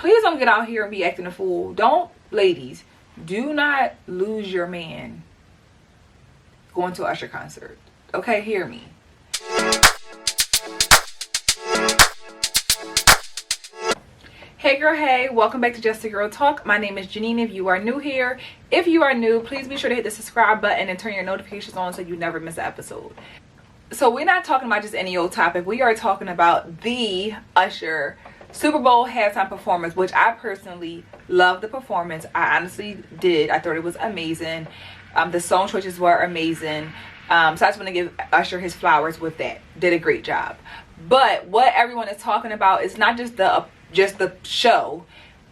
please don't get out here and be acting a fool. Don't, ladies, do not lose your man going to an Usher concert. Okay, hear me. Hey girl, hey, welcome back to Just a Girl Talk. My name is Janine. If you are new here, if you are new, please be sure to hit the subscribe button and turn your notifications on so you never miss an episode. So we're not talking about just any old topic. We are talking about the Usher Super Bowl halftime performance, which I personally loved the performance. I honestly did. I thought it was amazing. The song choices were amazing. So I just want to give Usher his flowers with that. Did a great job. But what everyone is talking about is not just the show.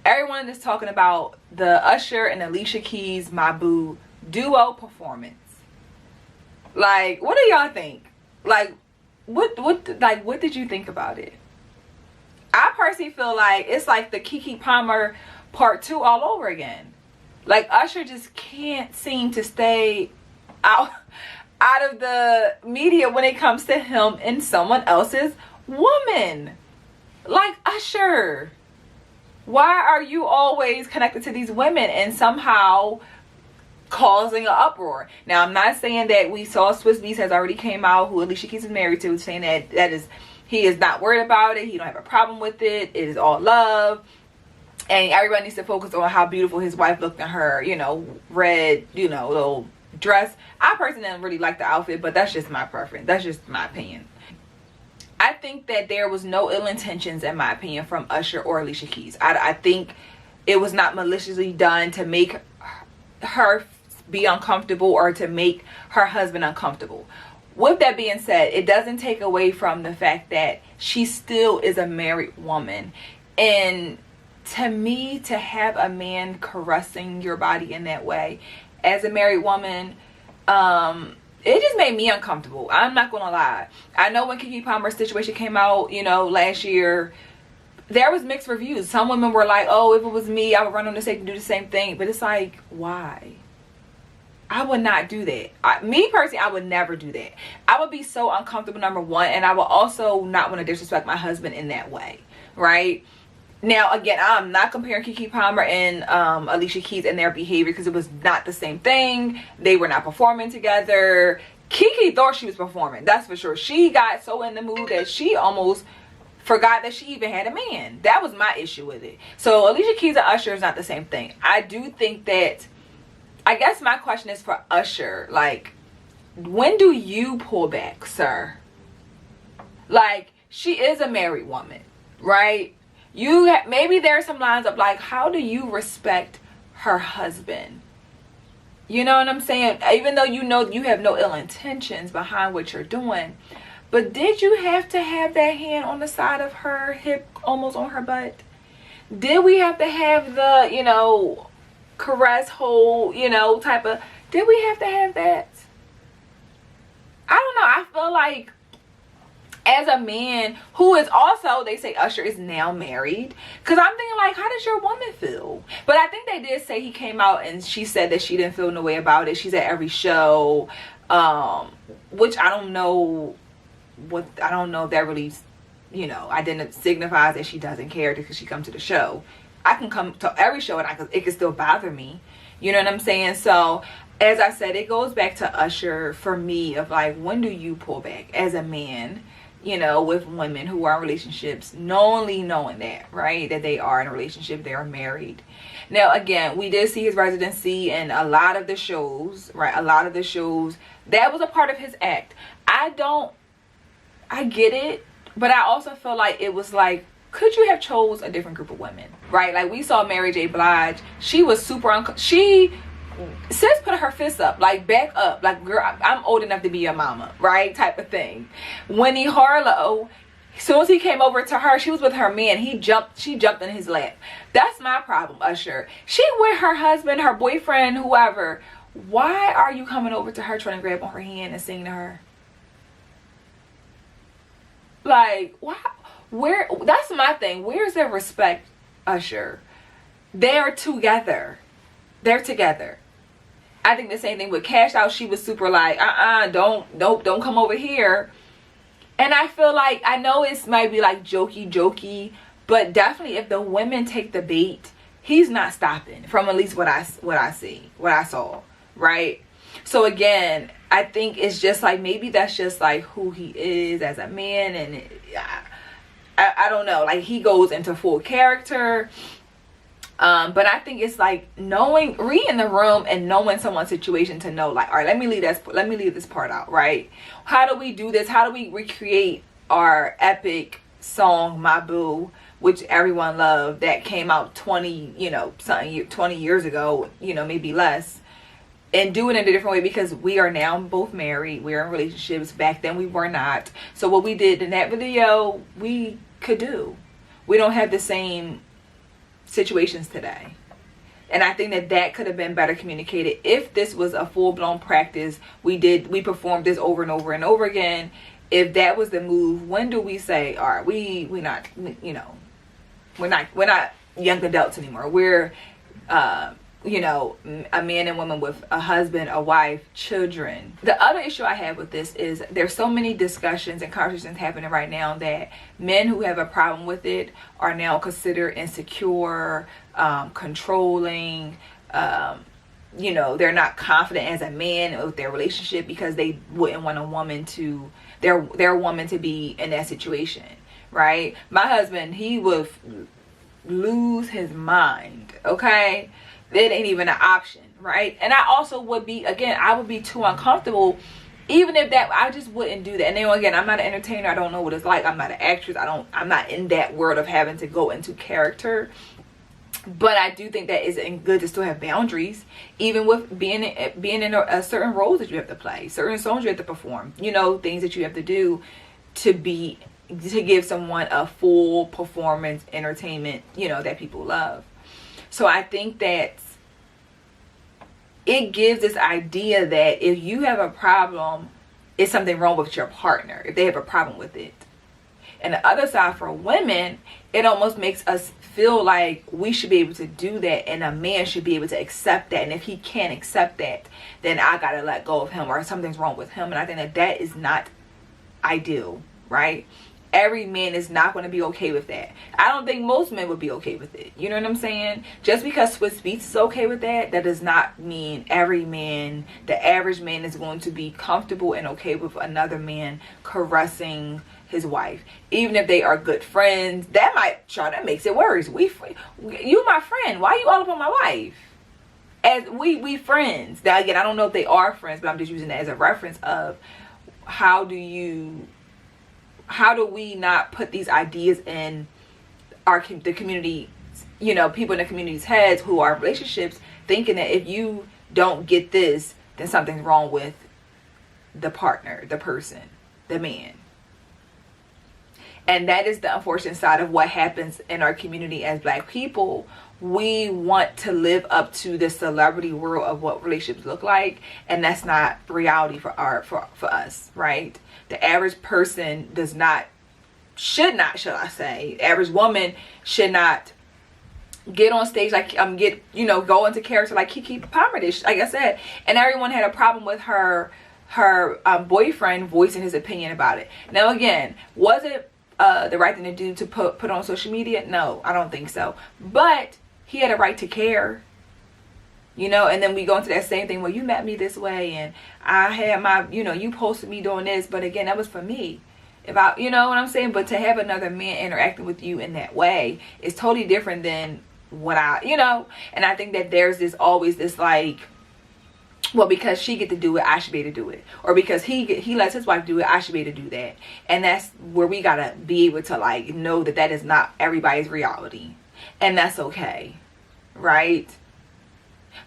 Everyone is talking about the Usher and Alicia Keys My Boo duo performance. Like, what do y'all think? Like, what did you think about it? I personally feel like it's like the Keke Palmer part 2 all over again. Like, Usher just can't seem to stay out of the media when it comes to him and someone else's woman. Like, Usher, why are you always connected to these women and somehow causing an uproar? Now, I'm not saying that we saw Swiss Beats has already came out, who Alicia Keys is married to, saying that he is not worried about it. He don't have a problem with it. It is all love. And everybody needs to focus on how beautiful his wife looked in her, red, little dress. I personally didn't really like the outfit, but that's just my preference. That's just my opinion. I think that there was no ill intentions, in my opinion, from Usher or Alicia Keys. I think it was not maliciously done to make her be uncomfortable or to make her husband uncomfortable. With that being said, it doesn't take away from the fact that she still is a married woman. And to me, to have a man caressing your body in that way as a married woman, it just made me uncomfortable. I'm not gonna lie. I know when Keke Palmer's situation came out, last year, there was mixed reviews. Some women were like, oh, if it was me, I would run on the stage and do the same thing. But it's like, why? I would not do that. Me personally, I would never do that. I would be so uncomfortable, number one, and I would also not want to disrespect my husband in that way, right? Now, again, I'm not comparing Keke Palmer and Alicia Keys and their behavior, because it was not the same thing. They were not performing together. Keke thought she was performing, that's for sure. She got so in the mood that she almost forgot that she even had a man. That was my issue with it. So Alicia Keys and Usher is not the same thing. I do think that, I guess my question is for Usher, like, when do you pull back, sir? Like, she is a married woman, right? Maybe there are some lines of like, how do you respect her husband? You know what I'm saying? Even though you have no ill intentions behind what you're doing, but did you have to have that hand on the side of her hip, almost on her butt? Did we have to have the, caress, hold, type of, did we have to have that? I don't know. I feel like, as a man who is also, they say Usher is now married, because I'm thinking like, how does your woman feel? But I think they did say he came out and she said that she didn't feel no way about it. She's at every show, which I don't know if that really, I didn't signify that she doesn't care because she comes to the show. I can come to every show and it can still bother me. You know what I'm saying? So as I said, it goes back to Usher for me of like, when do you pull back as a man, with women who are in relationships, knowing that, right, that they are in a relationship, they are married. Now, again, we did see his residency in a lot of the shows, right? A lot of the shows, that was a part of his act. I get it, but I also feel like it was like, could you have chose a different group of women, right? Like, we saw Mary J. Blige. She was super Sis put her fist up, like, back up, like, girl, I'm old enough to be your mama, right, type of thing. Winnie Harlow, as soon as he came over to her, she was with her man, she jumped in his lap. That's my problem, Usher. She with her husband, her boyfriend, whoever. Why are you coming over to her trying to grab on her hand and sing to her? Like, why? That's my thing. Where's their respect, Usher? They're together. I think the same thing with Cash Out. She was super like, don't come over here. And I feel like, I know it might be like jokey, But definitely if the women take the bait, he's not stopping, from at least what I saw, right? So again, I think it's just like, maybe that's just like who he is as a man, and I don't know, like he goes into full character. But I think it's like reading the room and knowing someone's situation to know, like, all right, let me leave this part out, right? How do we do this? How do we recreate our epic song, My Boo, which everyone loved, that came out 20 years ago, maybe less, and do it in a different way? Because we are now both married, we're in relationships. Back then we were not. So what we did in that video, we could do. We don't have the same situations today, and I think that could have been better communicated. If this was a full-blown practice, we performed this over and over and over again. If that was the move, when do we say, all right, we're not young adults anymore, we're a man and woman with a husband, a wife, children. The other issue I have with this is there's so many discussions and conversations happening right now that men who have a problem with it are now considered insecure, controlling, they're not confident as a man with their relationship because they wouldn't want their woman to be in that situation, right? My husband, he would lose his mind, okay? It ain't even an option, right? And I also would be, again, I would be too uncomfortable, even if that, I just wouldn't do that. And then again, I'm not an entertainer, I don't know what it's like, I'm not an actress, I'm not in that world of having to go into character. But I do think that it's good to still have boundaries, even with being in a certain roles that you have to play, certain songs you have to perform, things that you have to do to give someone a full performance entertainment, that people love. So I think that it gives this idea that if you have a problem, it's something wrong with your partner, if they have a problem with it. And the other side, for women, it almost makes us feel like we should be able to do that, and a man should be able to accept that. And if he can't accept that, then I gotta let go of him, or something's wrong with him. And I think that is not ideal, right? Every man is not going to be okay with that. I don't think most men would be okay with it. You know what I'm saying? Just because Swiss Beats is okay with that does not mean every man, the average man, is going to be comfortable and okay with another man caressing his wife, even if they are good friends. That makes it worse. You my friend, why you all up on my wife? As we friends. Now again, I don't know if they are friends, but I'm just using that as a reference of how do we not put these ideas in the community, people in the community's heads who are in relationships, thinking that if you don't get this, then something's wrong with the partner, the person, the man. And that is the unfortunate side of what happens in our community as Black people. We want to live up to the celebrity world of what relationships look like, and that's not reality for us, right? The average person should not, average woman should not get on stage go into character like Kiki Palmer did, like I said. And everyone had a problem with her boyfriend voicing his opinion about it. Now again, was it the right thing to do to put on social media? No, I don't think so. But he had a right to care, and then we go into that same thing, well, you met me this way, and I had my, you posted me doing this, but again, that was for me. If I, what I'm saying? But to have another man interacting with you in that way is totally different than what and I think that there's always this like, well, because she get to do it, I should be able to do it. Or because he lets his wife do it, I should be able to do that. And that's where we gotta be able to like know that is not everybody's reality. And that's okay, right?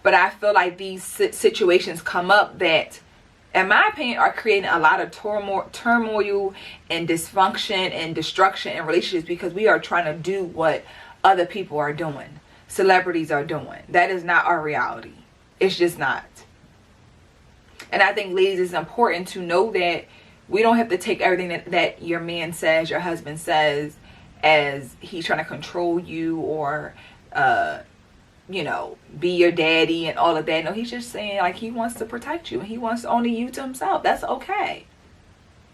But I feel like these situations come up that, in my opinion, are creating a lot of turmoil and dysfunction and destruction in relationships, because we are trying to do what other people are doing, celebrities are doing. That is not our reality. It's just not. And I think, ladies, it's important to know that we don't have to take everything that your man says, your husband says, as he's trying to control you or be your daddy and all of that. No, he's just saying like he wants to protect you, and he wants only you to himself. That's okay.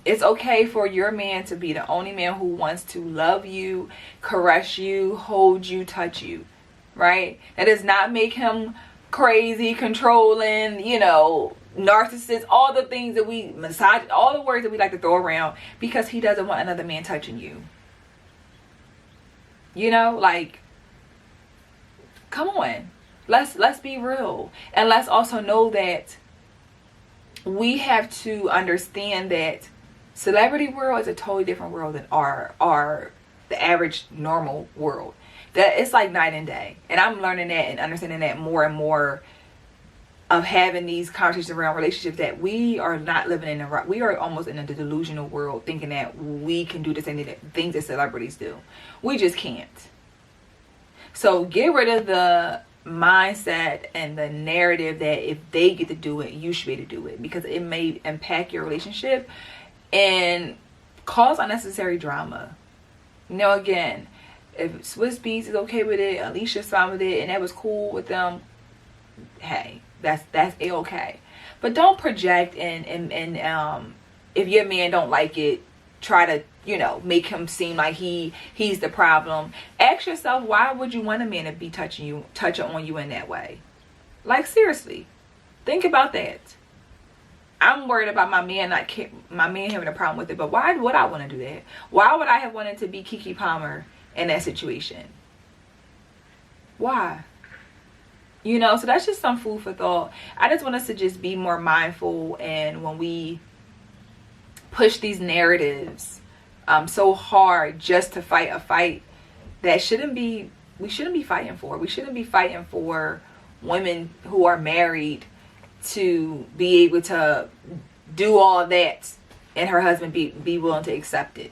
It's okay for your man to be the only man who wants to love you, caress you, hold you, touch you, right? That does not make him crazy, controlling, you know, narcissist, all the things that we massage, all the words that we like to throw around, because he doesn't want another man touching you. You know, like, come on. Let's be real. And let's also know that we have to understand that celebrity world is a totally different world than our the average normal world. That it's like night and day. And I'm learning that and understanding that more and more, of having these conversations around relationships, that we are not living in a, we are almost in a delusional world, thinking that we can do the same things that celebrities do. We just can't. So get rid of the mindset and the narrative that if they get to do it, you should be able to do it, because it may impact your relationship and cause unnecessary drama. You know, again, if Swiss Beats is okay with it, Alicia's fine with it, and that was cool with them, hey, that's a-okay. But don't project and if your man don't like it, try to, you know, make him seem like he's the problem. Ask yourself, why would you want a man to be touching on you in that way? Like, seriously, think about that. I'm worried about my man having a problem with it, but why would I want to do that? Why would I have wanted to be Keke Palmer in that situation? Why? You know, so that's just some food for thought. I just want us to just be more mindful, and when we push these narratives so hard just to fight a fight that we shouldn't be fighting for. We shouldn't be fighting for women who are married to be able to do all that and her husband be willing to accept it.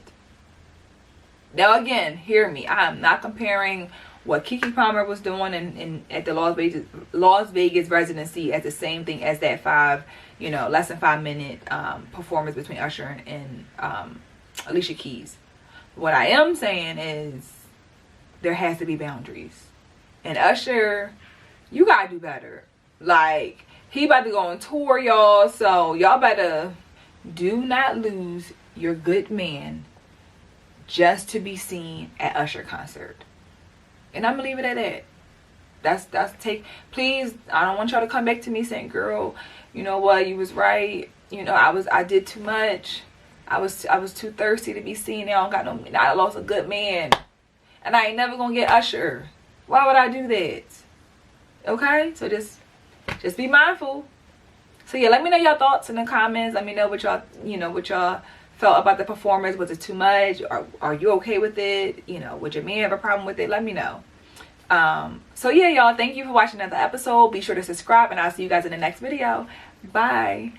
Now again, hear me, I'm not comparing what Keke Palmer was doing at the Las Vegas residency as the same thing as that less than 5 minute performance between Usher and Alicia Keys. What I am saying is there has to be boundaries. And Usher, you gotta do better. Like, he about to go on tour, y'all, so y'all better do not lose your good man just to be seen at Usher concert. And I'm gonna leave it at that. That's please, I don't want y'all to come back to me saying, girl, you know what, you was right, you know, I did too much, I was too thirsty to be seen. I lost a good man, and I ain't never gonna get Usher. Why would I do that? Okay, so just be mindful. So yeah, let me know your thoughts in the comments. Let me know what y'all felt about the performance. Was it too much? Are you okay with it? You know, would your man have a problem with it? Let me know. So yeah, y'all, thank you for watching another episode. Be sure to subscribe, and I'll see you guys in the next video. Bye.